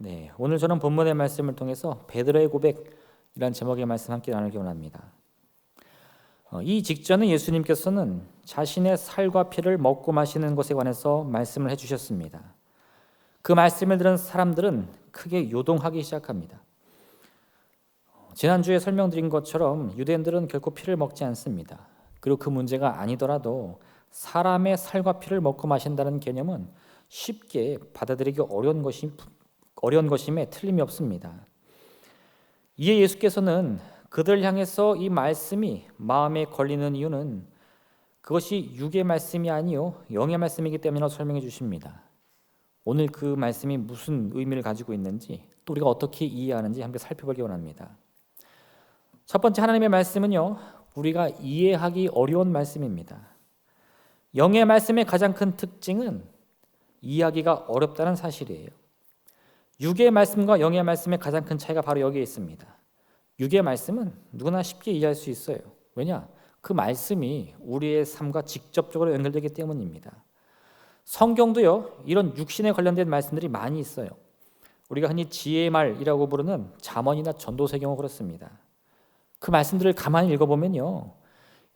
네, 오늘 저는 본문의 말씀을 통해서 베드로의 고백이라는 제목의 말씀 함께 나누기 원합니다. 이 직전에 예수님께서는 자신의 살과 피를 먹고 마시는 것에 관해서 말씀을 해주셨습니다. 그 말씀을 들은 사람들은 크게 요동하기 시작합니다. 지난주에 설명드린 것처럼 유대인들은 결코 피를 먹지 않습니다. 그리고 그 문제가 아니더라도 사람의 살과 피를 먹고 마신다는 개념은 쉽게 받아들이기 어려운 것임에 틀림이 없습니다. 이에 예수께서는 그들을 향해서 이 말씀이 마음에 걸리는 이유는 그것이 육의 말씀이 아니요 영의 말씀이기 때문이라고 설명해 주십니다. 오늘 그 말씀이 무슨 의미를 가지고 있는지 또 우리가 어떻게 이해하는지 함께 살펴보기 원합니다. 첫 번째, 하나님의 말씀은요, 우리가 이해하기 어려운 말씀입니다. 영의 말씀의 가장 큰 특징은 이해하기가 어렵다는 사실이에요. 육의 말씀과 영의 말씀의 가장 큰 차이가 바로 여기에 있습니다. 육의 말씀은 누구나 쉽게 이해할 수 있어요. 왜냐? 그 말씀이 우리의 삶과 직접적으로 연결되기 때문입니다. 성경도요, 이런 육신에 관련된 말씀들이 많이 있어요. 우리가 흔히 지혜의 말이라고 부르는 잠언이나 전도서의 경우 그렇습니다. 그 말씀들을 가만히 읽어보면요,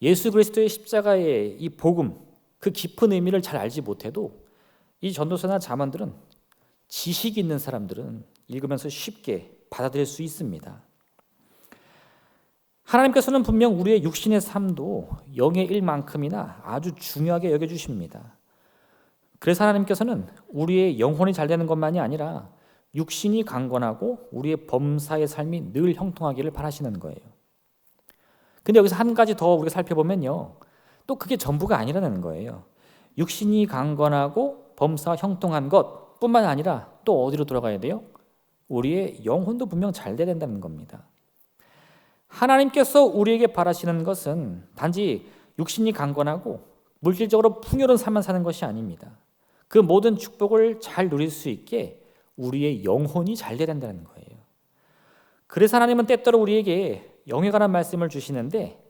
예수 그리스도의 십자가의 이 복음, 그 깊은 의미를 잘 알지 못해도 이 전도서나 잠언들은 지식 있는 사람들은 읽으면서 쉽게 받아들일 수 있습니다. 하나님께서는 분명 우리의 육신의 삶도 영의 일만큼이나 아주 중요하게 여겨주십니다. 그래서 하나님께서는 우리의 영혼이 잘 되는 것만이 아니라 육신이 강건하고 우리의 범사의 삶이 늘 형통하기를 바라시는 거예요. 근데 여기서 한 가지 더 우리가 살펴보면요, 또 그게 전부가 아니라는 거예요. 육신이 강건하고 범사가 형통한 것 뿐만 아니라 또 어디로 돌아가야 돼요? 우리의 영혼도 분명 잘 돼야 된다는 겁니다. 하나님께서 우리에게 바라시는 것은 단지 육신이 강건하고 물질적으로 풍요로운 삶만 사는 것이 아닙니다. 그 모든 축복을 잘 누릴 수 있게 우리의 영혼이 잘 돼야 된다는 거예요. 그래서 하나님은 때때로 우리에게 영에 관한 말씀을 주시는데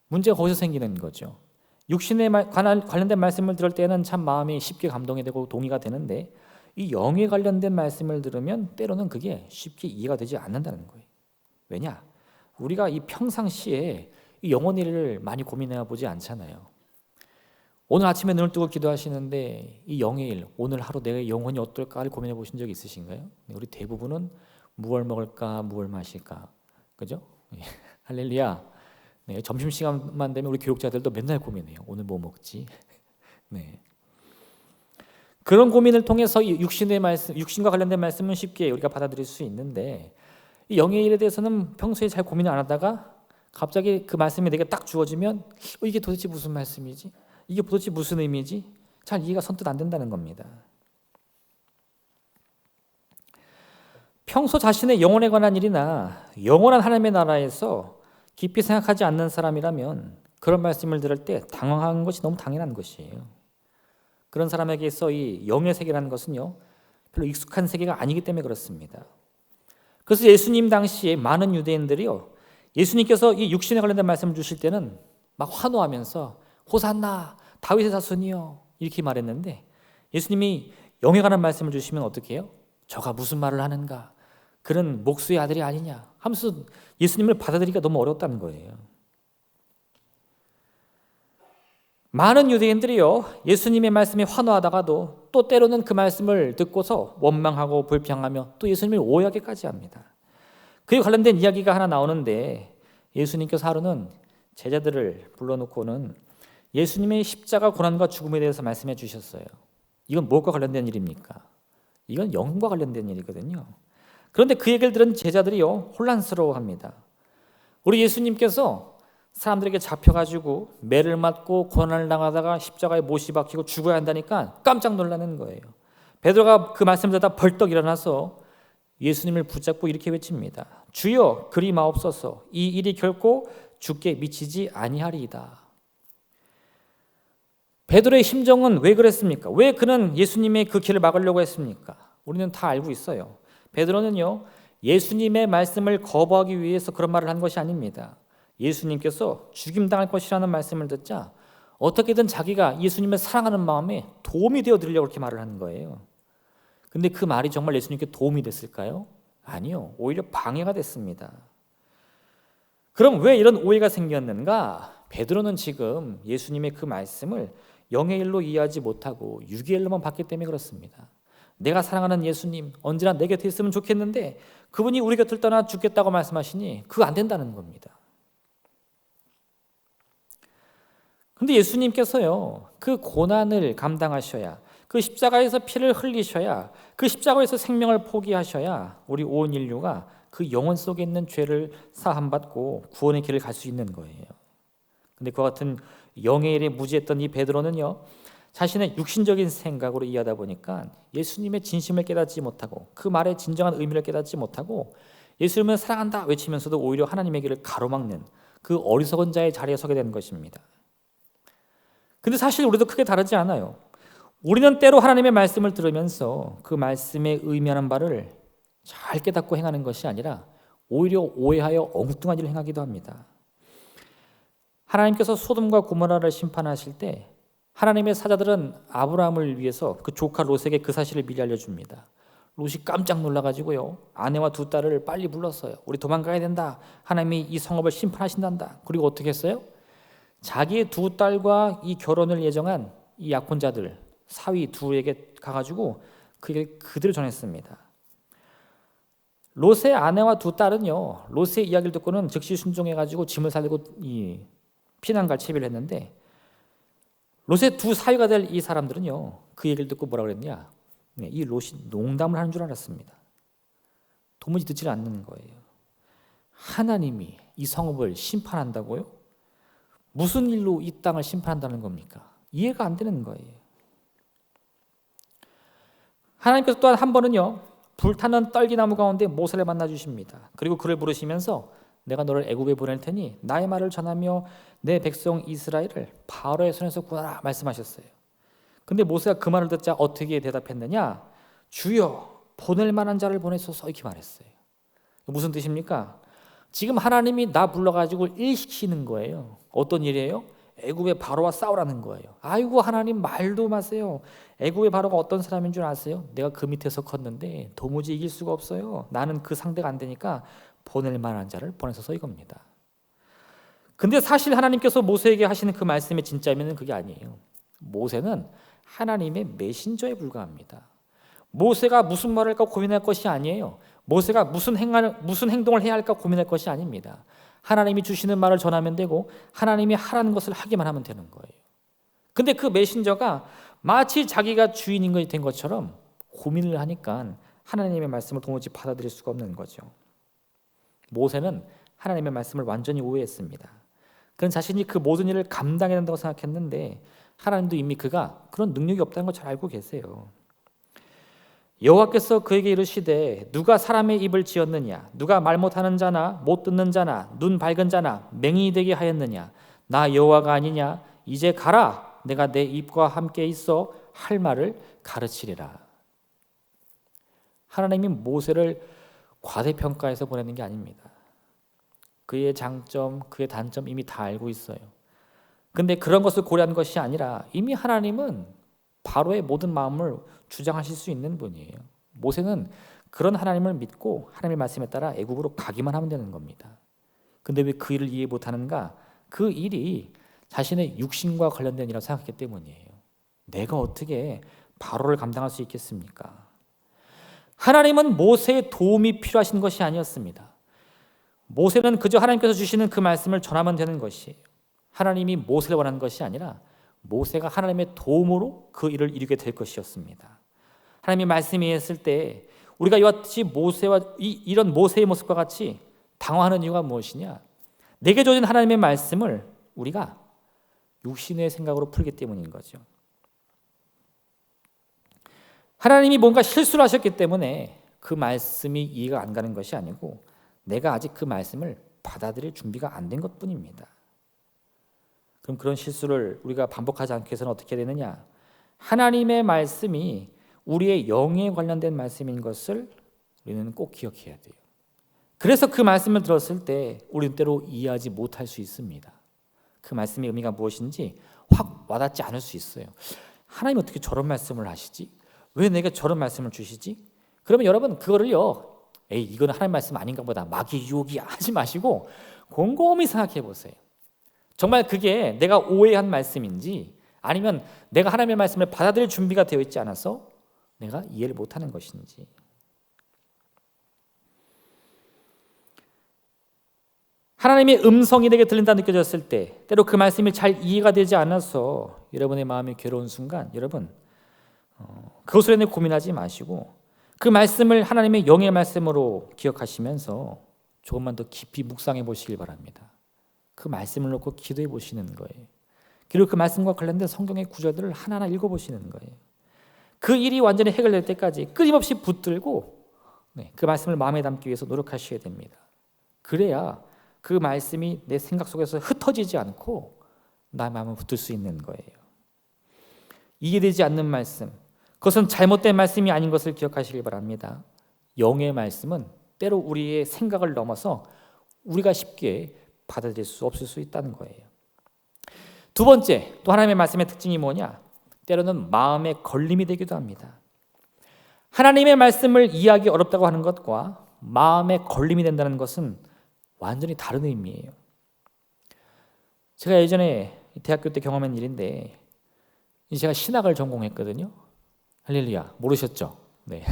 문제가 거기서 생기는 거죠. 육신에 관련된 말씀을 들을 때는 참 마음이 쉽게 감동이 되고 동의가 되는데 이 영에 관련된 말씀을 들으면 때로는 그게 쉽게 이해가 되지 않는다는 거예요. 왜냐? 우리가 이 평상시에 이 영혼의 일을 많이 고민해 보지 않잖아요. 오늘 아침에 눈을 뜨고 기도하시는데 이 영의 일, 오늘 하루 내 영혼이 어떨까를 고민해 보신 적 있으신가요? 우리 대부분은 무얼 먹을까, 무얼 마실까, 그죠? 할렐루야. 네, 점심시간만 되면 우리 교육자들도 맨날 고민해요. 오늘 뭐 먹지? 네. 그런 고민을 통해서 이 육신의 말씀, 육신과 관련된 말씀은 쉽게 우리가 받아들일 수 있는데 이 영의 일에 대해서는 평소에 잘 고민을 안 하다가 갑자기 그 말씀이 내게 딱 주어지면 이게 도대체 무슨 말씀이지? 이게 도대체 무슨 의미지? 잘 이해가 선뜻 안 된다는 겁니다. 평소 자신의 영혼에 관한 일이나 영원한 하나님의 나라에서 깊이 생각하지 않는 사람이라면 그런 말씀을 들을 때 당황한 것이 너무 당연한 것이에요. 그런 사람에게서 이 영의 세계라는 것은요, 별로 익숙한 세계가 아니기 때문에 그렇습니다. 그래서 예수님 당시에 많은 유대인들이요, 예수님께서 이 육신에 관련된 말씀을 주실 때는 막 환호하면서 호산나 다윗의 자손이요 이렇게 말했는데 예수님이 영에 관한 말씀을 주시면 어떻게 해요? 저가 무슨 말을 하는가? 그는 목수의 아들이 아니냐? 하면서 예수님을 받아들이기가 너무 어렵다는 거예요. 많은 유대인들이요, 예수님의 말씀에 환호하다가도 또 때로는 그 말씀을 듣고서 원망하고 불평하며 또 예수님을 오해하기까지 합니다. 그에 관련된 이야기가 하나 나오는데 예수님께서 하루는 제자들을 불러놓고는 예수님의 십자가 고난과 죽음에 대해서 말씀해 주셨어요. 이건 무엇과 관련된 일입니까? 이건 영과 관련된 일이거든요. 그런데 그 얘기를 들은 제자들이요, 혼란스러워합니다. 우리 예수님께서 사람들에게 잡혀가지고 매를 맞고 고난을 당하다가 십자가에 못이 박히고 죽어야 한다니까 깜짝 놀라는 거예요. 베드로가 그 말씀을 듣다 벌떡 일어나서 예수님을 붙잡고 이렇게 외칩니다. 주여 그리 마옵소서, 이 일이 결코 주께 미치지 아니하리이다. 베드로의 심정은 왜 그랬습니까? 왜 그는 예수님의 그 길을 막으려고 했습니까? 우리는 다 알고 있어요. 베드로는요, 예수님의 말씀을 거부하기 위해서 그런 말을 한 것이 아닙니다. 예수님께서 죽임당할 것이라는 말씀을 듣자 어떻게든 자기가 예수님을 사랑하는 마음에 도움이 되어 드리려고 그렇게 말을 하는 거예요. 근데 그 말이 정말 예수님께 도움이 됐을까요? 아니요. 오히려 방해가 됐습니다. 그럼 왜 이런 오해가 생겼는가? 베드로는 지금 예수님의 그 말씀을 영의 일로 이해하지 못하고 육의 일로만 봤기 때문에 그렇습니다. 내가 사랑하는 예수님 언제나 내 곁에 있으면 좋겠는데 그분이 우리 곁을 떠나 죽겠다고 말씀하시니 그거 안 된다는 겁니다. 근데 예수님께서요, 그 고난을 감당하셔야, 그 십자가에서 피를 흘리셔야, 그 십자가에서 생명을 포기하셔야 우리 온 인류가 그 영혼 속에 있는 죄를 사함받고 구원의 길을 갈 수 있는 거예요. 근데 그와 같은 영의 일에 무지했던 이 베드로는요, 자신의 육신적인 생각으로 이해하다 보니까 예수님의 진심을 깨닫지 못하고 그 말의 진정한 의미를 깨닫지 못하고 예수님을 사랑한다 외치면서도 오히려 하나님의 길을 가로막는 그 어리석은 자의 자리에 서게 된 것입니다. 근데 사실 우리도 크게 다르지 않아요. 우리는 때로 하나님의 말씀을 들으면서 그 말씀에 의미하는 바를 잘 깨닫고 행하는 것이 아니라 오히려 오해하여 엉뚱한 일을 행하기도 합니다. 하나님께서 소돔과 고모라를 심판하실 때 하나님의 사자들은 아브라함을 위해서 그 조카 롯에게 그 사실을 미리 알려줍니다. 롯이 깜짝 놀라가지고요, 아내와 두 딸을 빨리 불렀어요. 우리 도망가야 된다. 하나님이 이 성읍을 심판하신단다. 그리고 어떻게 했어요? 자기의 두 딸과 이 결혼을 예정한 이 약혼자들 사위 둘에게 가가지고 그 얘기를 그대로 전했습니다. 롯의 아내와 두 딸은요, 롯의 이야기를 듣고는 즉시 순종해가지고 짐을 살리고 이 피난 갈 채비를 했는데 롯의 두 사위가 될 이 사람들은요, 그 얘기를 듣고 뭐라 그랬냐? 이 롯이 농담을 하는 줄 알았습니다. 도무지 듣지 않는 거예요. 하나님이 이 성읍을 심판한다고요? 무슨 일로 이 땅을 심판한다는 겁니까? 이해가 안 되는 거예요. 하나님께서 또한 한 번은요, 불타는 떨기나무 가운데 모세를 만나 주십니다. 그리고 그를 부르시면서 내가 너를 애굽에 보낼 테니 나의 말을 전하며 내 백성 이스라엘을 바로의 손에서 구하라 말씀하셨어요. 근데 모세가 그 말을 듣자 어떻게 대답했느냐? 주여 보낼 만한 자를 보내소서 이렇게 말했어요. 무슨 뜻입니까? 지금 하나님이 나 불러가지고 일 시키는 거예요. 어떤 일이에요? 애굽의 바로와 싸우라는 거예요. 아이고 하나님 말도 마세요. 애굽의 바로가 어떤 사람인 줄 아세요? 내가 그 밑에서 컸는데 도무지 이길 수가 없어요. 나는 그 상대가 안 되니까 보낼 만한 자를 보내소서 이겁니다. 근데 사실 하나님께서 모세에게 하시는 그 말씀의 진짜 의미는 그게 아니에요. 모세는 하나님의 메신저에 불과합니다. 모세가 무슨 말을 할까 고민할 것이 아니에요. 모세가 무슨 행동을 해야 할까 고민할 것이 아닙니다. 하나님이 주시는 말을 전하면 되고 하나님이 하라는 것을 하기만 하면 되는 거예요. 근데 그 메신저가 마치 자기가 주인인 것이 된 것처럼 고민을 하니까 하나님의 말씀을 도무지 받아들일 수가 없는 거죠. 모세는 하나님의 말씀을 완전히 오해했습니다. 그는 자신이 그 모든 일을 감당해야 된다고 생각했는데 하나님도 이미 그가 그런 능력이 없다는 걸 잘 알고 계세요. 여호와께서 그에게 이르시되 누가 사람의 입을 지었느냐? 누가 말 못하는 자나 못 듣는 자나 눈 밝은 자나 맹인이 되게 하였느냐? 나 여호와가 아니냐? 이제 가라. 내가 내 입과 함께 있어 할 말을 가르치리라. 하나님이 모세를 과대평가해서 보내는 게 아닙니다. 그의 장점, 그의 단점 이미 다 알고 있어요. 근데 그런 것을 고려한 것이 아니라 이미 하나님은 바로의 모든 마음을 주장하실 수 있는 분이에요. 모세는 그런 하나님을 믿고 하나님의 말씀에 따라 애굽으로 가기만 하면 되는 겁니다. 근데 왜 그 일을 이해 못하는가? 그 일이 자신의 육신과 관련된 일이라고 생각했기 때문이에요. 내가 어떻게 바로를 감당할 수 있겠습니까? 하나님은 모세의 도움이 필요하신 것이 아니었습니다. 모세는 그저 하나님께서 주시는 그 말씀을 전하면 되는 것이에요. 하나님이 모세를 원하는 것이 아니라 모세가 하나님의 도움으로 그 일을 이루게 될 것이었습니다. 하나님이 말씀이 했을 때 우리가 이와 같이 이런 모세의 모습과 같이 당황하는 이유가 무엇이냐? 내게 주어진 하나님의 말씀을 우리가 육신의 생각으로 풀기 때문인 거죠. 하나님이 뭔가 실수를 하셨기 때문에 그 말씀이 이해가 안 가는 것이 아니고 내가 아직 그 말씀을 받아들일 준비가 안 된 것뿐입니다. 그럼 그런 실수를 우리가 반복하지 않기 위해서는 어떻게 해야 되느냐? 하나님의 말씀이 우리의 영에 관련된 말씀인 것을 우리는 꼭 기억해야 돼요. 그래서 그 말씀을 들었을 때 우리는 때로 이해하지 못할 수 있습니다. 그 말씀의 의미가 무엇인지 확 와닿지 않을 수 있어요. 하나님 어떻게 저런 말씀을 하시지? 왜 내게 저런 말씀을 주시지? 그러면 여러분 그거를요, 에이 이건 하나님 말씀 아닌가 보다, 마귀 유혹이 하지 마시고 곰곰이 생각해 보세요. 정말 그게 내가 오해한 말씀인지, 아니면 내가 하나님의 말씀을 받아들일 준비가 되어 있지 않아서 내가 이해를 못하는 것인지. 하나님의 음성이 내게 들린다 느껴졌을 때, 때로 그 말씀이 잘 이해가 되지 않아서 여러분의 마음이 괴로운 순간, 여러분 그것으로 인해 고민하지 마시고 그 말씀을 하나님의 영의 말씀으로 기억하시면서 조금만 더 깊이 묵상해 보시길 바랍니다. 그 말씀을 놓고 기도해 보시는 거예요. 그리고 그 말씀과 관련된 성경의 구절들을 하나하나 읽어보시는 거예요. 그 일이 완전히 해결될 때까지 끊임없이 붙들고 그 말씀을 마음에 담기 위해서 노력하셔야 됩니다. 그래야 그 말씀이 내 생각 속에서 흩어지지 않고 나의 마음을 붙들 수 있는 거예요. 이해되지 않는 말씀, 그것은 잘못된 말씀이 아닌 것을 기억하시길 바랍니다. 영의 말씀은 때로 우리의 생각을 넘어서 우리가 쉽게 받아들일 수 없을 수 있다는 거예요. 두 번째, 또 하나님의 말씀의 특징이 뭐냐? 때로는 마음의 걸림이 되기도 합니다. 하나님의 말씀을 이해하기 어렵다고 하는 것과 마음의 걸림이 된다는 것은 완전히 다른 의미예요. 제가 예전에 대학교 때 경험한 일인데, 제가 신학을 전공했거든요. 할렐루야, 모르셨죠? 네.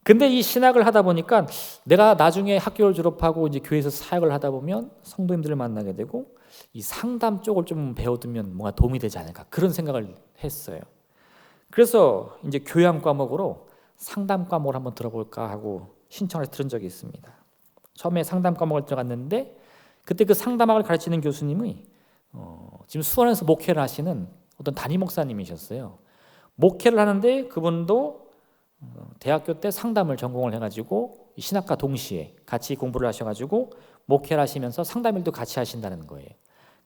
근데 이 신학을 하다 보니까 내가 나중에 학교를 졸업하고 이제 교회에서 사역을 하다 보면 성도님들을 만나게 되고 이 상담 쪽을 좀 배워두면 뭔가 도움이 되지 않을까, 그런 생각을 했어요. 그래서 이제 교양 과목으로 상담 과목을 한번 들어볼까 하고 신청을 들은 적이 있습니다. 처음에 상담 과목을 들어갔는데 그때 그 상담학을 가르치는 교수님이 지금 수원에서 목회를 하시는 어떤 담임 목사님이셨어요. 목회를 하는데 그분도 대학교 때 상담을 전공을 해가지고 신학과 동시에 같이 공부를 하셔가지고 목회를 하시면서 상담 일도 같이 하신다는 거예요.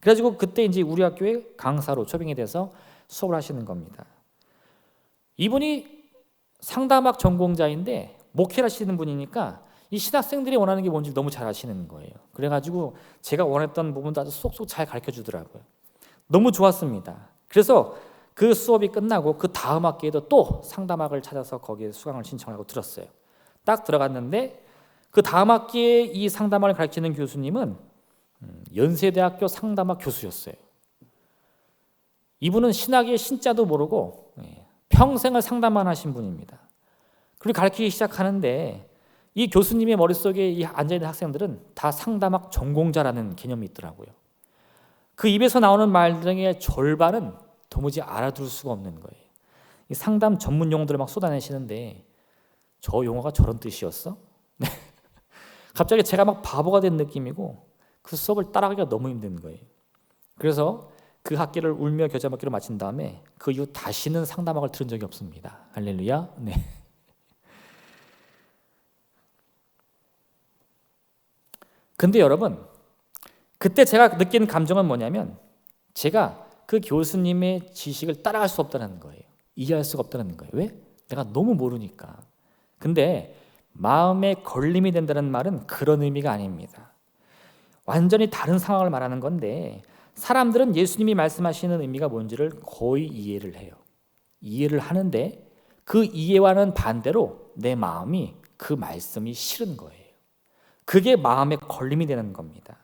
그래가지고 그때 이제 우리 학교에 강사로 초빙이 돼서 수업을 하시는 겁니다. 이분이 상담학 전공자인데 목회를 하시는 분이니까 이 신학생들이 원하는 게 뭔지 너무 잘 아시는 거예요. 그래가지고 제가 원했던 부분도 아주 쏙쏙 잘 가르쳐 주더라고요. 너무 좋았습니다. 그래서 그 수업이 끝나고 그 다음 학기에도 또 상담학을 찾아서 거기에 수강을 신청하고 들었어요. 딱 들어갔는데 그 다음 학기에 이 상담학을 가르치는 교수님은 연세대학교 상담학 교수였어요. 이분은 신학의 신자도 모르고 평생을 상담만 하신 분입니다. 그리고 가르치기 시작하는데 이 교수님의 머릿속에 이 앉아있는 학생들은 다 상담학 전공자라는 개념이 있더라고요. 그 입에서 나오는 말들의 절반은 도무지 알아들을 수가 없는 거예요. 이 상담 전문 용어들을 막 쏟아내시는데 저 용어가 저런 뜻이었어? 갑자기 제가 막 바보가 된 느낌이고 그 수업을 따라가기가 너무 힘든 거예요. 그래서 그 학기를 울며 겨자 먹기로 마친 다음에 그 이후 다시는 상담학을 들은 적이 없습니다. 할렐루야. 네. 근데 여러분, 그때 제가 느낀 감정은 뭐냐면 제가 그 교수님의 지식을 따라갈 수 없다는 거예요. 이해할 수가 없다는 거예요. 왜? 내가 너무 모르니까. 근데 마음에 걸림이 된다는 말은 그런 의미가 아닙니다. 완전히 다른 상황을 말하는 건데 사람들은 예수님이 말씀하시는 의미가 뭔지를 거의 이해를 해요. 이해를 하는데 그 이해와는 반대로 내 마음이 그 말씀이 싫은 거예요. 그게 마음에 걸림이 되는 겁니다.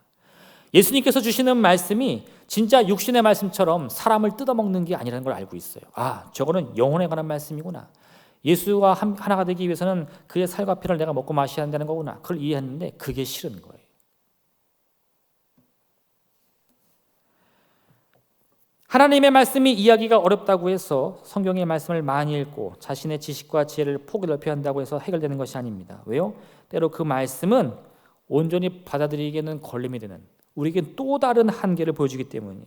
예수님께서 주시는 말씀이 진짜 육신의 말씀처럼 사람을 뜯어먹는 게 아니라는 걸 알고 있어요. 아, 저거는 영혼에 관한 말씀이구나. 예수와 하나가 되기 위해서는 그의 살과 피를 내가 먹고 마셔야 한다는 거구나. 그걸 이해했는데 그게 싫은 거예요. 하나님의 말씀이 이해하기가 어렵다고 해서 성경의 말씀을 많이 읽고 자신의 지식과 지혜를 폭이 넓혀야 한다고 해서 해결되는 것이 아닙니다. 왜요? 때로 그 말씀은 온전히 받아들이기에는 걸림이 되는, 우리에게 또 다른 한계를 보여주기 때문이에요.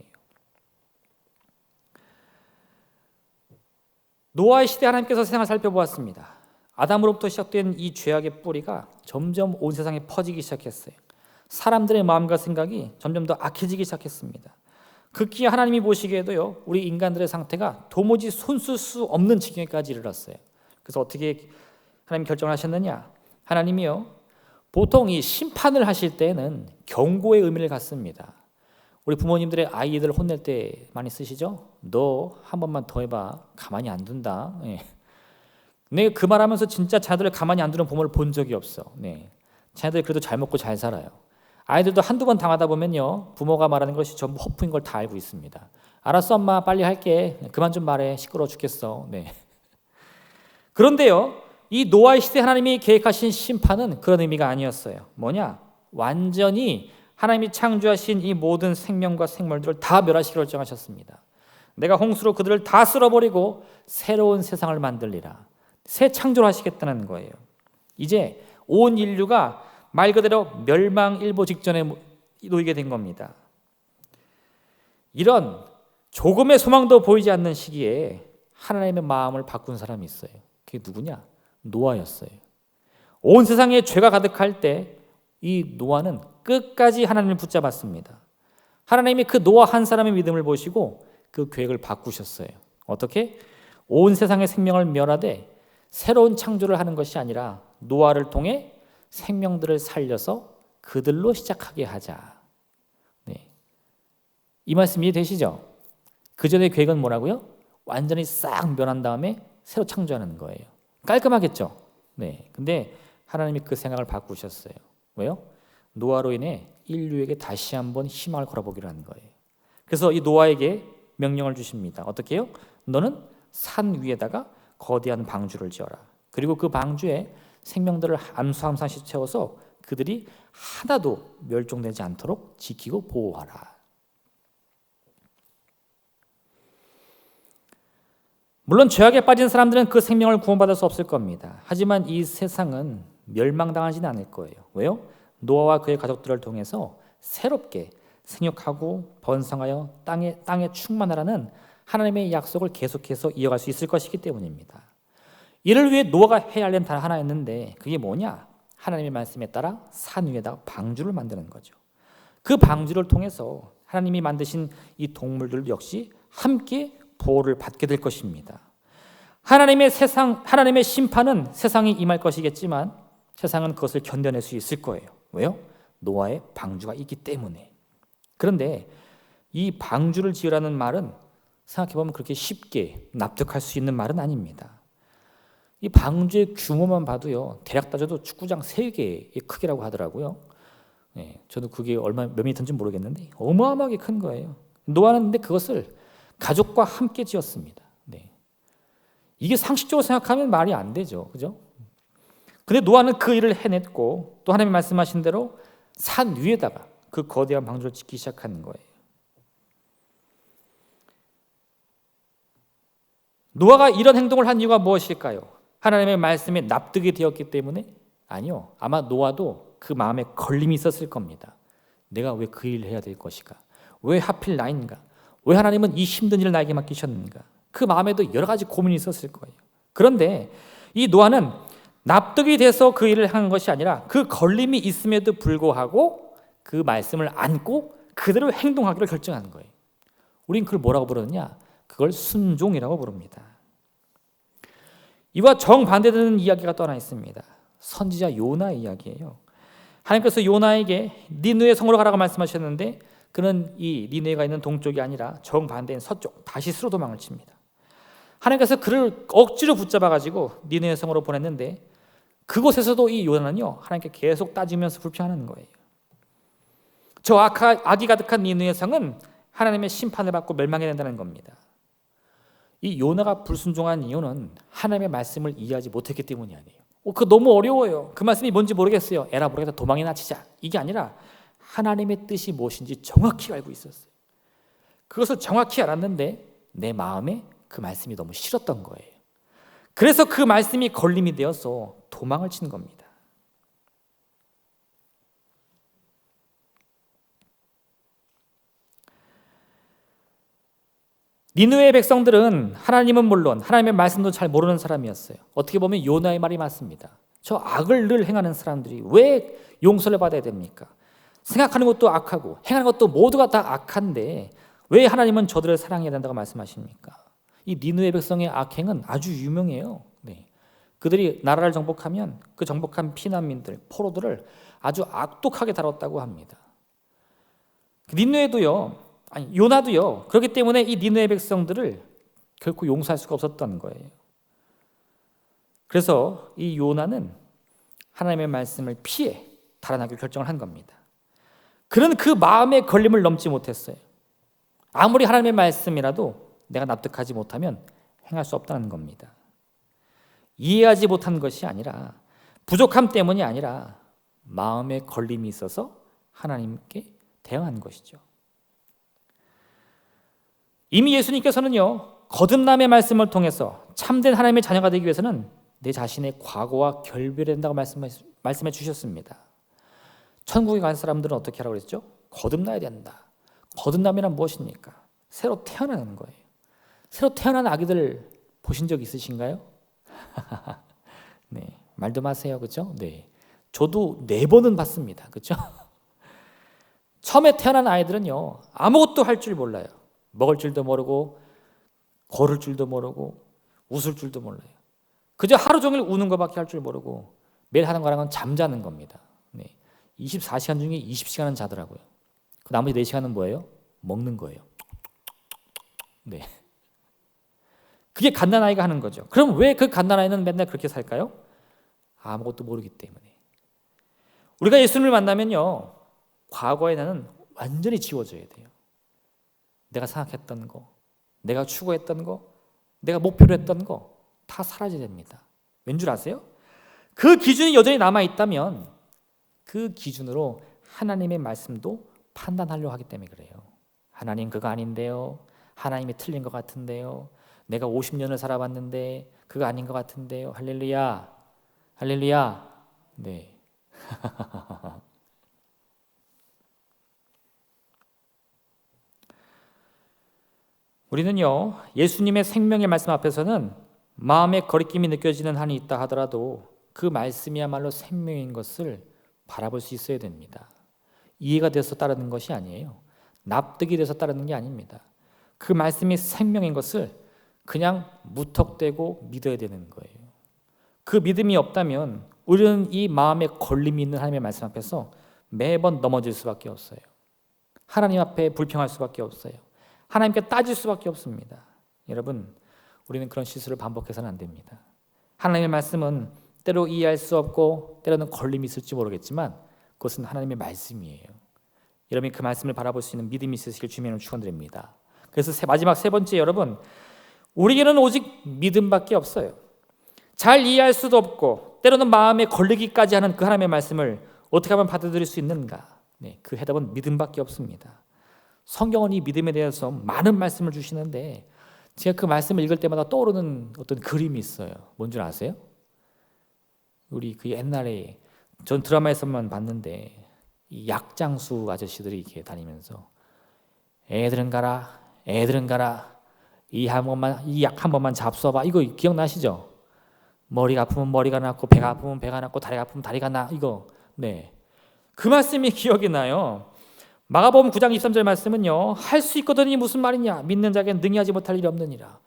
노아의 시대 하나님께서 세상을 살펴보았습니다. 아담으로부터 시작된 이 죄악의 뿌리가 점점 온 세상에 퍼지기 시작했어요. 사람들의 마음과 생각이 점점 더 악해지기 시작했습니다. 극히 하나님이 보시기에도요, 우리 인간들의 상태가 도무지 손쓸 수 없는 지경에까지 이르렀어요. 그래서 어떻게 하나님 결정을 하셨느냐? 하나님이요, 보통 이 심판을 하실 때는 경고의 의미를 갖습니다. 우리 부모님들의 아이들 혼낼 때 많이 쓰시죠? 너 한 번만 더 해봐. 가만히 안 둔다. 네. 내가 그 말하면서 진짜 자녀들을 가만히 안 두는 부모를 본 적이 없어. 네. 자녀들이 그래도 잘 먹고 잘 살아요. 아이들도 한두 번 당하다 보면요, 부모가 말하는 것이 전부 허풍인 걸 다 알고 있습니다. 알았어 엄마 빨리 할게. 그만 좀 말해. 시끄러워 죽겠어. 네. 그런데요, 이 노아의 시대 하나님이 계획하신 심판은 그런 의미가 아니었어요. 뭐냐? 완전히 하나님이 창조하신 이 모든 생명과 생물들을 다 멸하시기로 결정하셨습니다. 내가 홍수로 그들을 다 쓸어버리고 새로운 세상을 만들리라. 새 창조를 하시겠다는 거예요. 이제 온 인류가 말 그대로 멸망일보 직전에 놓이게 된 겁니다. 이런 조금의 소망도 보이지 않는 시기에 하나님의 마음을 바꾼 사람이 있어요. 그게 누구냐? 노아였어요. 온 세상에 죄가 가득할 때 이 노아는 끝까지 하나님을 붙잡았습니다. 하나님이 그 노아 한 사람의 믿음을 보시고 그 계획을 바꾸셨어요. 어떻게? 온 세상의 생명을 멸하되 새로운 창조를 하는 것이 아니라 노아를 통해 생명들을 살려서 그들로 시작하게 하자. 네. 이 말씀 이해되시죠? 그 전에 계획은 뭐라고요? 완전히 싹 멸한 다음에 새로 창조하는 거예요. 깔끔하겠죠? 네. 근데 하나님이 그 생각을 바꾸셨어요. 왜요? 노아로 인해 인류에게 다시 한번 희망을 걸어보기로 한 거예요. 그래서 이 노아에게 명령을 주십니다. 어떻게 해요? 너는 산 위에다가 거대한 방주를 지어라. 그리고 그 방주에 생명들을 암수암수씩 채워서 그들이 하나도 멸종되지 않도록 지키고 보호하라. 물론 죄악에 빠진 사람들은 그 생명을 구원받을 수 없을 겁니다. 하지만 이 세상은 멸망당하지는 않을 거예요. 왜요? 노아와 그의 가족들을 통해서 새롭게 생육하고 번성하여 땅에 충만하라는 하나님의 약속을 계속해서 이어갈 수 있을 것이기 때문입니다. 이를 위해 노아가 해야 할 일은 단 하나였는데 그게 뭐냐? 하나님의 말씀에 따라 산 위에다가 방주를 만드는 거죠. 그 방주를 통해서 하나님이 만드신 이 동물들 역시 함께 보호를 받게 될 것입니다. 하나님의 심판은 세상이 임할 것이겠지만 세상은 그것을 견뎌낼 수 있을 거예요. 왜요? 노아의 방주가 있기 때문에. 그런데 이 방주를 지으라는 말은 생각해보면 그렇게 쉽게 납득할 수 있는 말은 아닙니다. 이 방주의 규모만 봐도요, 대략 따져도 축구장 3개의 크기라고 하더라고요. 네, 저도 그게 몇 미터인지 모르겠는데 어마어마하게 큰 거예요. 노아는 근데 그것을 가족과 함께 지었습니다. 네. 이게 상식적으로 생각하면 말이 안 되죠. 그죠? 근데 노아는 그 일을 해냈고 또 하나님이 말씀하신 대로 산 위에다가 그 거대한 방주를 짓기 시작하는 거예요. 노아가 이런 행동을 한 이유가 무엇일까요? 하나님의 말씀에 납득이 되었기 때문에? 아니요. 아마 노아도 그 마음에 걸림이 있었을 겁니다. 내가 왜 그 일을 해야 될 것인가? 왜 하필 나인가? 왜 하나님은 이 힘든 일을 나에게 맡기셨는가? 그 마음에도 여러 가지 고민이 있었을 거예요. 그런데 이 노아는 납득이 돼서 그 일을 한 것이 아니라 그 걸림이 있음에도 불구하고 그 말씀을 안고 그대로 행동하기로 결정한 거예요. 우린 그걸 뭐라고 부르느냐? 그걸 순종이라고 부릅니다. 이와 정반대되는 이야기가 또 하나 있습니다. 선지자 요나의 이야기예요. 하나님께서 요나에게 니느웨 성으로 가라고 말씀하셨는데 그는 이 니느웨가 있는 동쪽이 아니라 정반대인 서쪽 다시스로 도망을 칩니다. 하나님께서 그를 억지로 붙잡아가지고 니느웨 성으로 보냈는데 그곳에서도 이 요나는요 하나님께 계속 따지면서 불평하는 거예요. 저 악이 가득한 니느웨 성은 하나님의 심판을 받고 멸망해야 된다는 겁니다. 이 요나가 불순종한 이유는 하나님의 말씀을 이해하지 못했기 때문이 아니에요. 그거 너무 어려워요. 그 말씀이 뭔지 모르겠어요. 에라 모르겠다 도망이나 치자. 이게 아니라 하나님의 뜻이 무엇인지 정확히 알고 있었어요. 그것을 정확히 알았는데 내 마음에 그 말씀이 너무 싫었던 거예요. 그래서 그 말씀이 걸림이 되어서 도망을 친 겁니다. 니느웨의 백성들은 하나님은 물론 하나님의 말씀도 잘 모르는 사람이었어요. 어떻게 보면 요나의 말이 맞습니다. 저 악을 늘 행하는 사람들이 왜 용서를 받아야 됩니까? 생각하는 것도 악하고 행하는 것도 모두가 다 악한데 왜 하나님은 저들을 사랑해야 된다고 말씀하십니까? 이 니느웨 백성의 악행은 아주 유명해요. 네. 그들이 나라를 정복하면 그 정복한 피난민들, 포로들을 아주 악독하게 다뤘다고 합니다. 니느웨도요, 아니 요나도요. 그렇기 때문에 이 니느웨 백성들을 결코 용서할 수가 없었던 거예요. 그래서 이 요나는 하나님의 말씀을 피해 달아나기로 결정을 한 겁니다. 그런 그 마음의 걸림을 넘지 못했어요. 아무리 하나님의 말씀이라도 내가 납득하지 못하면 행할 수 없다는 겁니다. 이해하지 못한 것이 아니라, 부족함 때문이 아니라 마음의 걸림이 있어서 하나님께 대응한 것이죠. 이미 예수님께서는요, 거듭남의 말씀을 통해서 참된 하나님의 자녀가 되기 위해서는 내 자신의 과거와 결별해야 된다고 말씀해 주셨습니다. 천국에 간 사람들은 어떻게 하라고 그랬죠? 거듭나야 된다. 거듭남이란 무엇입니까? 새로 태어나는 거예요. 새로 태어난 아기들 보신 적 있으신가요? 네, 말도 마세요, 그렇죠? 네, 저도 4번은 봤습니다, 그렇죠? 처음에 태어난 아이들은요, 아무것도 할 줄 몰라요. 먹을 줄도 모르고, 걸을 줄도 모르고, 웃을 줄도 몰라요. 그저 하루 종일 우는 것밖에 할 줄 모르고 매일 하는 거랑은 잠자는 겁니다. 네, 24시간 중에 20시간은 자더라고요. 그 나머지 4시간은 뭐예요? 먹는 거예요. 네, 그게 갓난아이가 하는 거죠. 그럼 왜 그 갓난아이는 맨날 그렇게 살까요? 아무것도 모르기 때문에. 우리가 예수님을 만나면요, 과거의 나는 완전히 지워져야 돼요. 내가 생각했던 거, 내가 추구했던 거, 내가 목표로 했던 거 다 사라져야 됩니다. 왠 줄 아세요? 그 기준이 여전히 남아있다면 그 기준으로 하나님의 말씀도 판단하려고 하기 때문에 그래요. 하나님 그거 아닌데요. 하나님이 틀린 것 같은데요. 내가 50년을 살아봤는데 그거 아닌 것 같은데요. 할렐루야, 할렐루야. 네. 우리는요, 예수님의 생명의 말씀 앞에서는 마음의 거리낌이 느껴지는 한이 있다 하더라도 그 말씀이야말로 생명인 것을 바라볼 수 있어야 됩니다. 이해가 돼서 따르는 것이 아니에요. 납득이 돼서 따르는 게 아닙니다. 그 말씀이 생명인 것을 그냥 무턱대고 믿어야 되는 거예요. 그 믿음이 없다면 우리는 이 마음에 걸림이 있는 하나님의 말씀 앞에서 매번 넘어질 수밖에 없어요. 하나님 앞에 불평할 수밖에 없어요. 하나님께 따질 수밖에 없습니다. 여러분, 우리는 그런 실수를 반복해서는 안 됩니다. 하나님의 말씀은 때로 이해할 수 없고 때로는 걸림이 있을지 모르겠지만 그것은 하나님의 말씀이에요. 여러분이 그 말씀을 바라볼 수 있는 믿음이 있으시길 주님을 축원드립니다. 그래서 마지막 3번째, 여러분, 우리에게는 오직 믿음밖에 없어요. 잘 이해할 수도 없고 때로는 마음에 걸리기까지 하는 그 하나님의 말씀을 어떻게 하면 받아들일 수 있는가? 네, 그 해답은 믿음밖에 없습니다. 성경은 이 믿음에 대해서 많은 말씀을 주시는데 제가 그 말씀을 읽을 때마다 떠오르는 어떤 그림이 있어요. 뭔 줄 아세요? 우리 그 옛날에 전 드라마에서만 봤는데 이 약장수 아저씨들이 이렇게 다니면서 애들은 가라, 애들은 가라, 이 약 한 번만 잡숴봐. 이거 기억나시죠? 머리가 아프면 머리가 낫고 배가 아프면 배가 낫고 다리가 아프면 다리가 나. 이거, 네, 그 말씀이 기억이 나요. 마가복음 9장 23절 말씀은요, 할 수 있거든이 무슨 말이냐, 믿는 자에겐 능히 하지 못할 일이 없느니라.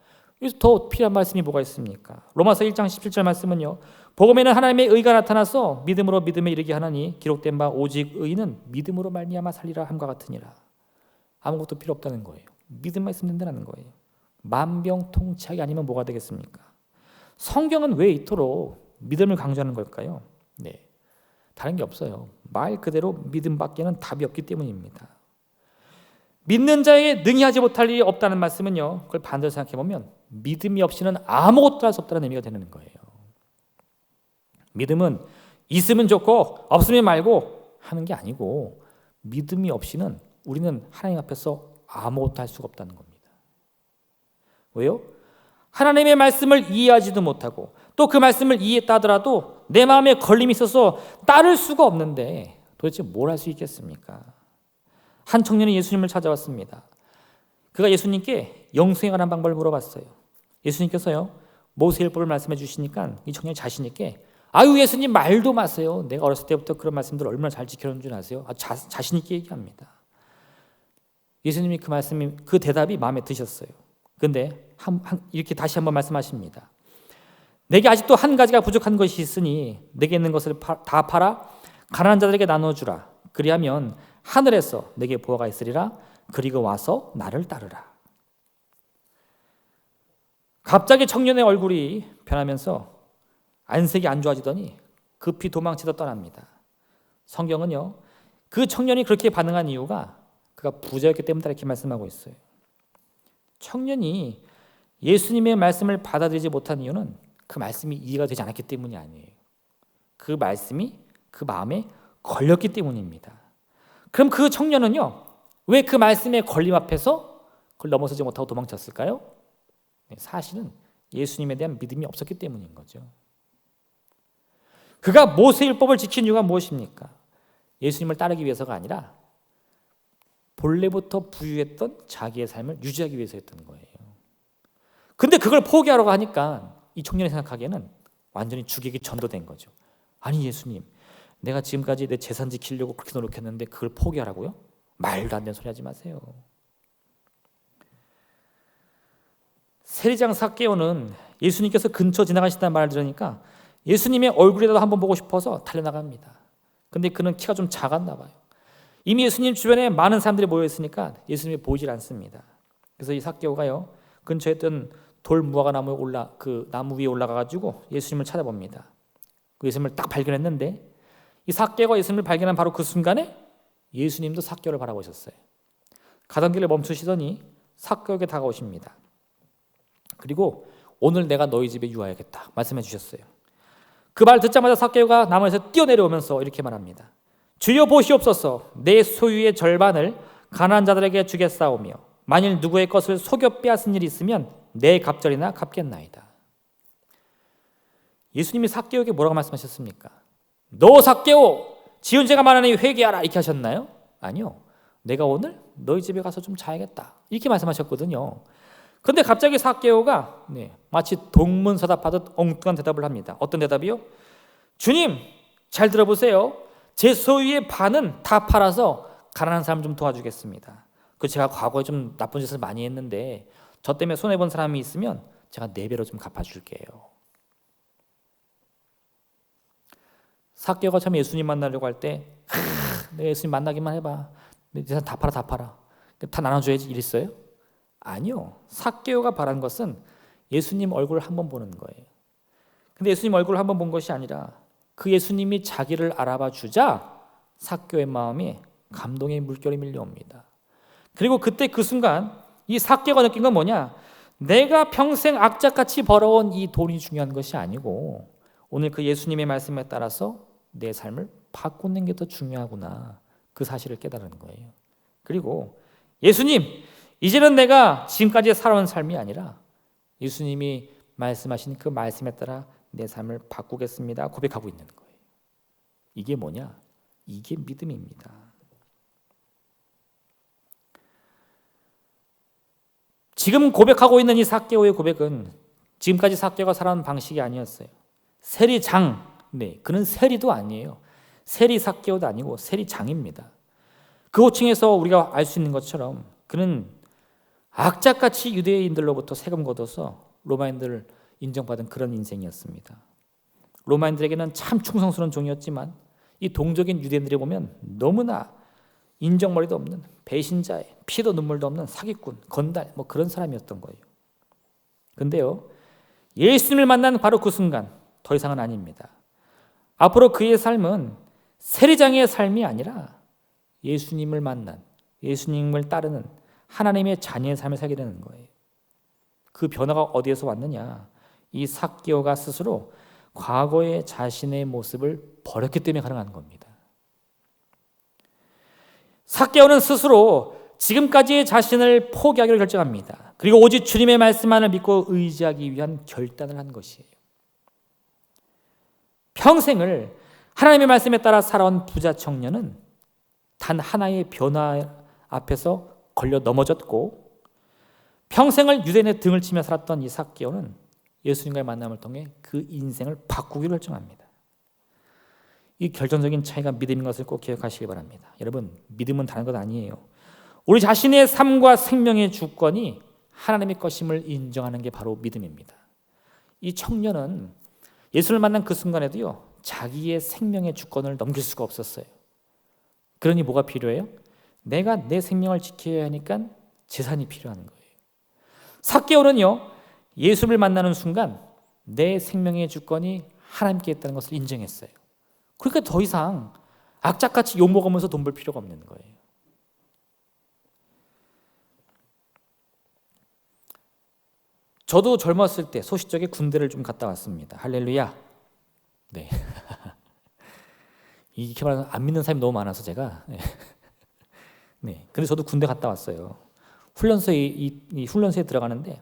여기서 더 필요한 말씀이 뭐가 있습니까? 로마서 1장 17절 말씀은요, 복음에는 하나님의 의가 나타나서 믿음으로 믿음에 이르게 하나니 기록된 바 오직 의인은 믿음으로 말미암아 살리라 함과 같으니라. 아무것도 필요 없다는 거예요. 믿음만 있으면 된다는 거예요. 만병통치약이 아니면 뭐가 되겠습니까? 성경은 왜 이토록 믿음을 강조하는 걸까요? 네, 다른 게 없어요. 말 그대로 믿음밖에는 답이 없기 때문입니다. 믿는 자에게 능히 하지 못할 일이 없다는 말씀은요, 그걸 반대로 생각해 보면 믿음이 없이는 아무것도 할 수 없다는 의미가 되는 거예요. 믿음은 있으면 좋고 없으면 말고 하는 게 아니고, 믿음이 없이는 우리는 하나님 앞에서 아무것도 할 수가 없다는 겁니다. 왜요? 하나님의 말씀을 이해하지도 못하고 또 그 말씀을 이해했다 하더라도 내 마음에 걸림이 있어서 따를 수가 없는데 도대체 뭘 할 수 있겠습니까? 한 청년이 예수님을 찾아왔습니다. 그가 예수님께 영생에 관한 방법을 물어봤어요. 예수님께서요, 모세율법을 말씀해 주시니까 이 청년이 자신 있게, 아유 예수님 말도 마세요. 내가 어렸을 때부터 그런 말씀들을 얼마나 잘 지켜놓은 줄 아세요? 자신 있게 얘기합니다. 예수님이 그 대답이 마음에 드셨어요. 근데 이렇게 다시 한번 말씀하십니다. 내게 아직도 한 가지가 부족한 것이 있으니 내게 있는 것을 다 팔아 가난한 자들에게 나눠주라. 그리하면 하늘에서 내게 보화가 있으리라. 그리고 와서 나를 따르라. 갑자기 청년의 얼굴이 변하면서 안색이 안 좋아지더니 급히 도망치다 떠납니다. 성경은요, 그 청년이 그렇게 반응한 이유가 그가 부자였기 때문이다 이렇게 말씀하고 있어요. 청년이 예수님의 말씀을 받아들이지 못한 이유는 그 말씀이 이해가 되지 않았기 때문이 아니에요. 그 말씀이 그 마음에 걸렸기 때문입니다. 그럼 그 청년은요, 왜 그 말씀에 걸림 앞에서 그걸 넘어서지 못하고 도망쳤을까요? 사실은 예수님에 대한 믿음이 없었기 때문인 거죠. 그가 모세율법을 지킨 이유가 무엇입니까? 예수님을 따르기 위해서가 아니라 본래부터 부유했던 자기의 삶을 유지하기 위해서였던 거예요. 근데 그걸 포기하려고 하니까 이 청년이 생각하기에는 완전히 죽이기 전도된 거죠. 아니 예수님, 내가 지금까지 내 재산 지키려고 그렇게 노력했는데 그걸 포기하라고요? 말도 안 되는 소리 하지 마세요. 세리장 삭개오는 예수님께서 근처 지나가신다는 말을 들으니까 예수님의 얼굴이라도 한번 보고 싶어서 달려나갑니다. 근데 그는 키가 좀 작았나 봐요. 이미 예수님 주변에 많은 사람들이 모여 있으니까 예수님이 보이질 않습니다. 그래서 이 삭개오가요, 근처에 있던 돌 무화과 그 나무 위에 올라가가지고 예수님을 찾아봅니다. 그 예수님을 딱 발견했는데 이 삭개오가 예수님을 발견한 바로 그 순간에 예수님도 삭개오를 바라고 있었어요. 가던 길을 멈추시더니 삭개오에게 다가오십니다. 그리고 오늘 내가 너희 집에 유하야겠다 말씀해 주셨어요. 그 말 듣자마자 삭개오가 나무에서 뛰어내려오면서 이렇게 말합니다. 주여 보시옵소서, 내 소유의 절반을 가난한 자들에게 주겠사오며 만일 누구의 것을 속여 빼앗은 일이 있으면 내 갑절이나 갚겠나이다. 예수님이 삭개오에게 뭐라고 말씀하셨습니까? 너 삭개오, 지은 죄가 많으니 회개하라 이렇게 하셨나요? 아니요. 내가 오늘 너희 집에 가서 좀 자야겠다 이렇게 말씀하셨거든요. 그런데 갑자기 삭개오가 마치 동문서답하듯 엉뚱한 대답을 합니다. 어떤 대답이요? 주님, 잘 들어보세요. 제 소유의 반은 다 팔아서 가난한 사람 좀 도와주겠습니다. 제가 과거에 좀 나쁜 짓을 많이 했는데 저 때문에 손해본 사람이 있으면 제가 4배로 좀 갚아줄게요. 삭개오가 처음 예수님 만나려고 할 때 내가 예수님 만나기만 해봐. 내 재산 다 팔아 다 나눠줘야지 이랬어요? 아니요. 삭개오가 바란 것은 예수님 얼굴을 한번 보는 거예요. 근데 예수님 얼굴을 한번 본 것이 아니라 그 예수님이 자기를 알아봐 주자 삭개오의 마음에 감동의 물결이 밀려옵니다. 그리고 그때 그 순간 이 삭개오가 느낀 건 뭐냐? 내가 평생 악착같이 벌어온 이 돈이 중요한 것이 아니고 오늘 그 예수님의 말씀에 따라서 내 삶을 바꾸는 게 더 중요하구나. 그 사실을 깨달은 거예요. 그리고 예수님, 이제는 내가 지금까지 살아온 삶이 아니라 예수님이 말씀하신 그 말씀에 따라 내 삶을 바꾸겠습니다. 고백하고 있는 거예요. 이게 뭐냐? 이게 믿음입니다. 지금 고백하고 있는 이 삭개오의 고백은 지금까지 삭개오가 살아온 방식이 아니었어요. 세리장, 그는 세리도 아니에요. 세리 삭개오도 아니고 세리장입니다. 그 호칭에서 우리가 알 수 있는 것처럼 그는 악착같이 유대인들로부터 세금 걷어서 로마인들을 인정받은 그런 인생이었습니다. 로마인들에게는 참 충성스러운 종이었지만 이 동족인 유대인들이 보면 너무나 인정머리도 없는 배신자의 피도 눈물도 없는 사기꾼, 건달 그런 사람이었던 거예요. 근데요, 예수님을 만난 바로 그 순간 더 이상은 아닙니다. 앞으로 그의 삶은 세리장의 삶이 아니라 예수님을 만난, 예수님을 따르는 하나님의 자녀의 삶을 살게 되는 거예요. 그 변화가 어디에서 왔느냐? 이 삭개오가 스스로 과거의 자신의 모습을 버렸기 때문에 가능한 겁니다. 삭개오는 스스로 지금까지의 자신을 포기하기로 결정합니다. 그리고 오직 주님의 말씀만을 믿고 의지하기 위한 결단을 한 것이에요. 평생을 하나님의 말씀에 따라 살아온 부자 청년은 단 하나의 변화 앞에서 걸려 넘어졌고 평생을 유대인의 등을 치며 살았던 이 삭개오는 예수님과의 만남을 통해 그 인생을 바꾸기로 결정합니다. 이 결정적인 차이가 믿음인 것을 꼭 기억하시기 바랍니다. 여러분, 믿음은 다른 것 아니에요. 우리 자신의 삶과 생명의 주권이 하나님의 것임을 인정하는 게 바로 믿음입니다. 이 청년은 예수를 만난 그 순간에도요, 자기의 생명의 주권을 넘길 수가 없었어요. 그러니 뭐가 필요해요? 내가 내 생명을 지켜야 하니까 재산이 필요한 거예요. 삭개오는요, 예수를 만나는 순간 내 생명의 주권이 하나님께 있다는 것을 인정했어요. 그러니까 더 이상 악착같이 욕먹으면서 돈 벌 필요가 없는 거예요. 저도 젊었을 때 소시적에 군대를 좀 갔다 왔습니다. 할렐루야. 네. 이렇게 말하면 안 믿는 사람이 너무 많아서 제가. 네. 근데 저도 군대 갔다 왔어요. 이 훈련소에 들어가는데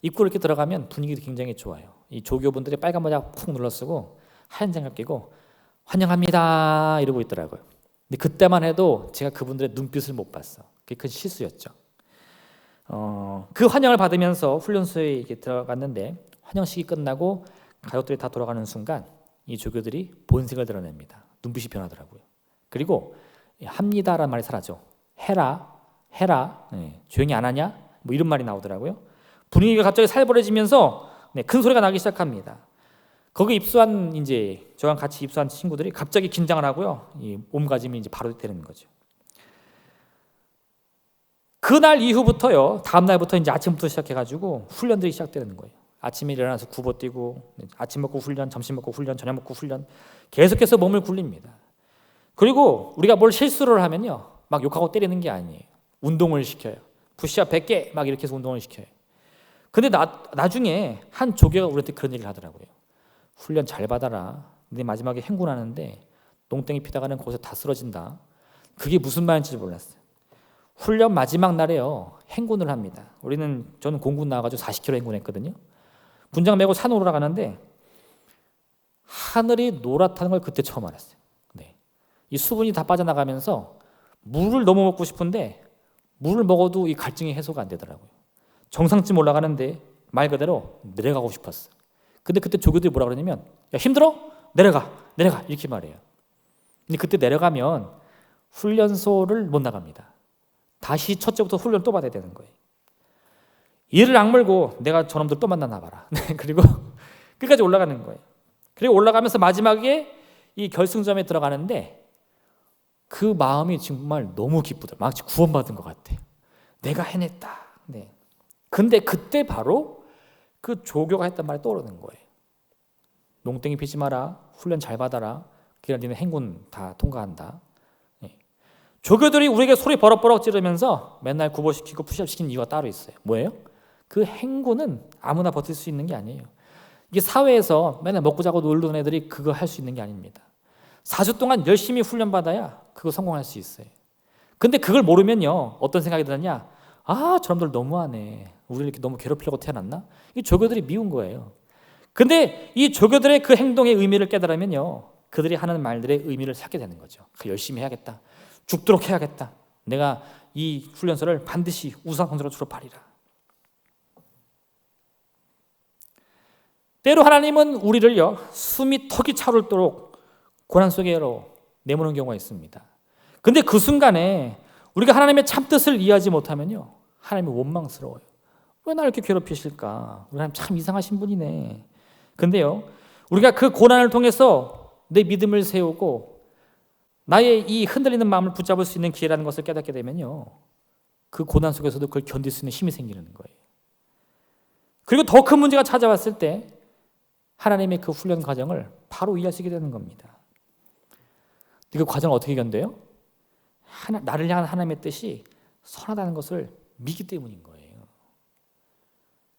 입구로 이렇게 들어가면 분위기도 굉장히 좋아요. 이 조교분들이 빨간 모자 푹 눌러쓰고 하얀 장갑 끼고 환영합니다 이러고 있더라고요. 근데 그때만 해도 제가 그분들의 눈빛을 못 봤어. 그게 큰 실수였죠. 그 환영을 받으면서 훈련소에 이렇게 들어갔는데 환영식이 끝나고 가족들이 다 돌아가는 순간 이 조교들이 본색을 드러냅니다. 눈빛이 변하더라고요. 그리고 합니다라는 말이 사라져. 해라, 네, 조용히 안 하냐? 뭐 이런 말이 나오더라고요. 분위기가 갑자기 살벌해지면서 네, 큰 소리가 나기 시작합니다. 거기 입수한 이제 저랑 같이 입수한 친구들이 갑자기 긴장을 하고요. 이 몸가짐이 이제 바로 되는 거죠. 그날 이후부터요. 다음 날부터 이제 아침부터 시작해가지고 훈련들이 시작되는 거예요. 아침에 일어나서 구보 뛰고 아침 먹고 훈련, 점심 먹고 훈련, 저녁 먹고 훈련 계속해서 몸을 굴립니다. 그리고 우리가 뭘 실수를 하면요. 막 욕하고 때리는 게 아니에요. 운동을 시켜요. 푸시업 100개 막 이렇게 해서 운동을 시켜요. 근데 나중에 한 조교가 우리한테 그런 얘기를 하더라고요. 훈련 잘 받아라. 근데 마지막에 행군하는데 농땡이 피다가는 거기서 다 쓰러진다. 그게 무슨 말인지 몰랐어요. 훈련 마지막 날에요. 행군을 합니다. 저는 공군 나와가지고 40km 행군했거든요. 군장 메고 산 올라가는데 하늘이 노랗다는 걸 그때 처음 알았어요. 네. 이 수분이 다 빠져나가면서 물을 너무 먹고 싶은데 물을 먹어도 이 갈증이 해소가 안 되더라고요. 정상쯤 올라가는데 말 그대로 내려가고 싶었어. 근데 그때 조교들이 뭐라 그러냐면 야 힘들어? 내려가 이렇게 말해요. 근데 그때 내려가면 훈련소를 못 나갑니다. 다시 첫째부터 훈련 또 받아야 되는 거예요. 이를 악물고 내가 저놈들 또 만나나 봐라. 그리고 끝까지 올라가는 거예요. 그리고 올라가면서 마지막에 이 결승점에 들어가는데 그 마음이 정말 너무 기쁘다. 마치 구원받은 것 같아. 내가 해냈다. 네. 근데 그때 바로 그 조교가 했던 말이 떠오르는 거예요. 농땡이 피지 마라. 훈련 잘 받아라. 그래야 너는 행군 다 통과한다. 네. 조교들이 우리에게 소리 버럭버럭 지르면서 맨날 구보시키고 푸시업 시키는 이유가 따로 있어요. 뭐예요? 그 행군은 아무나 버틸 수 있는 게 아니에요. 이게 사회에서 맨날 먹고 자고 놀던 애들이 그거 할 수 있는 게 아닙니다. 4주 동안 열심히 훈련받아야 그거 성공할 수 있어요. 근데 그걸 모르면요. 어떤 생각이 드느냐? 아, 저놈들 너무하네. 우리를 이렇게 너무 괴롭히려고 태어났나? 이 조교들이 미운 거예요. 근데 이 조교들의 그 행동의 의미를 깨달으면요. 그들이 하는 말들의 의미를 찾게 되는 거죠. 열심히 해야겠다. 죽도록 해야겠다. 내가 이 훈련소를 반드시 우수한 성적으로 졸업하리라. 때로 하나님은 우리를요. 숨이 턱이 차오르도록 고난 속에로 내모는 경우가 있습니다. 근데 그 순간에 우리가 하나님의 참뜻을 이해하지 못하면요. 하나님이 원망스러워요. 왜 나를 이렇게 괴롭히실까? 우리 하나님 참 이상하신 분이네. 근데요. 우리가 그 고난을 통해서 내 믿음을 세우고 나의 이 흔들리는 마음을 붙잡을 수 있는 기회라는 것을 깨닫게 되면요. 그 고난 속에서도 그걸 견딜 수 있는 힘이 생기는 거예요. 그리고 더 큰 문제가 찾아왔을 때 하나님의 그 훈련 과정을 바로 이해할 수 있게 되는 겁니다. 그 과정을 어떻게 견뎌요? 나를 향한 하나님의 뜻이 선하다는 것을 믿기 때문인 거예요.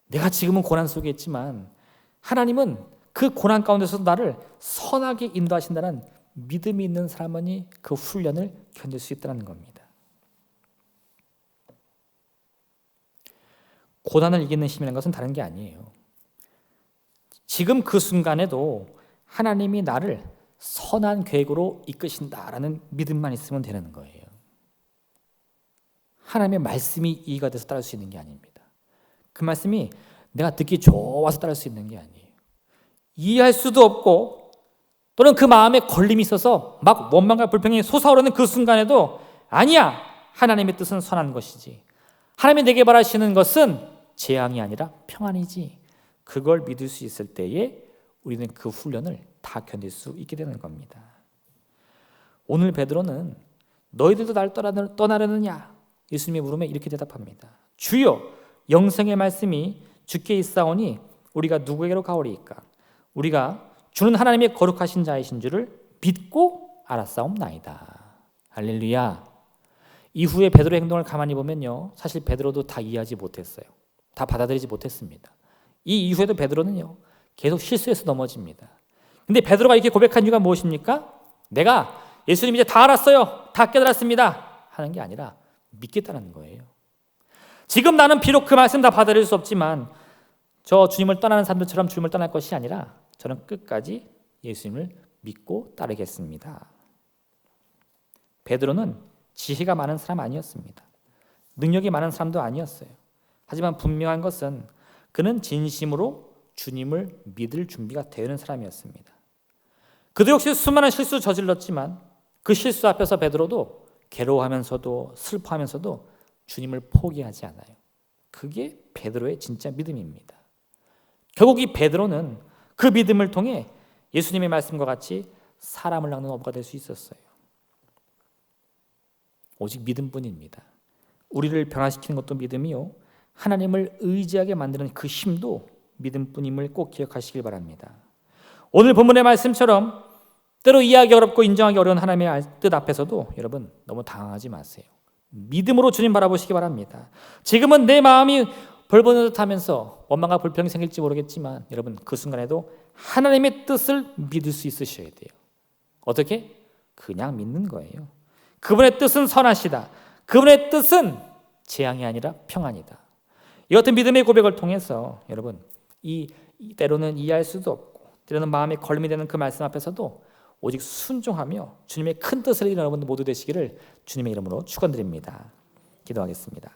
내가 지금은 고난 속에 있지만 하나님은 그 고난 가운데서 나를 선하게 인도하신다는 믿음이 있는 사람만이 그 훈련을 견딜 수 있다는 겁니다. 고난을 이기는 힘이라는 것은 다른 게 아니에요. 지금 그 순간에도 하나님이 나를 선한 계획으로 이끄신다라는 믿음만 있으면 되는 거예요. 하나님의 말씀이 이해가 돼서 따를 수 있는 게 아닙니다. 그 말씀이 내가 듣기 좋아서 따를 수 있는 게 아니에요. 이해할 수도 없고 또는 그 마음에 걸림이 있어서 막 원망과 불평이 솟아오르는 그 순간에도 아니야. 하나님의 뜻은 선한 것이지. 하나님이 내게 바라시는 것은 재앙이 아니라 평안이지. 그걸 믿을 수 있을 때에 우리는 그 훈련을 다 견딜 수 있게 되는 겁니다. 오늘 베드로는 너희들도 날 떠나려느냐? 예수님의 물음에 이렇게 대답합니다. 주여, 영생의 말씀이 주께 있사오니 우리가 누구에게로 가오리이까? 우리가 주는 하나님의 거룩하신 자이신 줄을 믿고 알았사옵나이다. 할렐루야. 이후에 베드로의 행동을 가만히 보면요, 사실 베드로도 다 이해하지 못했어요. 다 받아들이지 못했습니다. 이 이후에도 베드로는요, 계속 실수해서 넘어집니다. 근데 베드로가 이렇게 고백한 이유가 무엇입니까? 내가 예수님 이제 다 알았어요, 다 깨달았습니다 하는 게 아니라 믿겠다는 거예요. 지금 나는 비록 그 말씀 다 받아들일 수 없지만 저 주님을 떠나는 사람들처럼 주님을 떠날 것이 아니라 저는 끝까지 예수님을 믿고 따르겠습니다. 베드로는 지혜가 많은 사람 아니었습니다. 능력이 많은 사람도 아니었어요. 하지만 분명한 것은 그는 진심으로 주님을 믿을 준비가 되어 있는 사람이었습니다. 그도 역시 수많은 실수 저질렀지만 그 실수 앞에서 베드로도 괴로워하면서도 슬퍼하면서도 주님을 포기하지 않아요. 그게 베드로의 진짜 믿음입니다. 결국 이 베드로는 그 믿음을 통해 예수님의 말씀과 같이 사람을 낚는 어부가 될 수 있었어요. 오직 믿음뿐입니다. 우리를 변화시키는 것도 믿음이요, 하나님을 의지하게 만드는 그 힘도 믿음뿐임을 꼭 기억하시길 바랍니다. 오늘 본문의 말씀처럼 때로 이해하기 어렵고 인정하기 어려운 하나님의 뜻 앞에서도 여러분 너무 당황하지 마세요. 믿음으로 주님 바라보시기 바랍니다. 지금은 내 마음이 벌거는 듯하면서 원망과 불평이 생길지 모르겠지만 여러분 그 순간에도 하나님의 뜻을 믿을 수 있으셔야 돼요. 어떻게? 그냥 믿는 거예요. 그분의 뜻은 선하시다. 그분의 뜻은 재앙이 아니라 평안이다. 이 같은 믿음의 고백을 통해서 여러분 때로는 이해할 수도 없고 때로는 마음에 걸림이 되는 그 말씀 앞에서도 오직 순종하며 주님의 큰 뜻을 이루는 여러분들 모두 되시기를 주님의 이름으로 축원드립니다. 기도하겠습니다.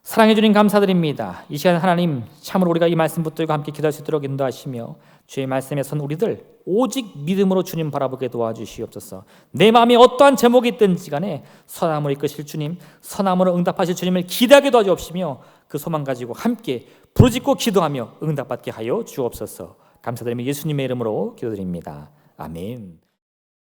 사랑해 주님 감사드립니다. 이 시간 하나님 참으로 우리가 이 말씀 붙들고 함께 기도할 수 있도록 인도하시며 주의 말씀에 선 우리들 오직 믿음으로 주님 바라보게 도와주시옵소서. 내 마음이 어떠한 제목이 있든지 간에 선함으로 이끄실 주님, 선함으로 응답하실 주님을 기대하게 도와주옵시며 그 소망 가지고 함께 부르짖고 기도하며 응답받게 하여 주옵소서. 감사드리며 예수님의 이름으로 기도드립니다. 아멘.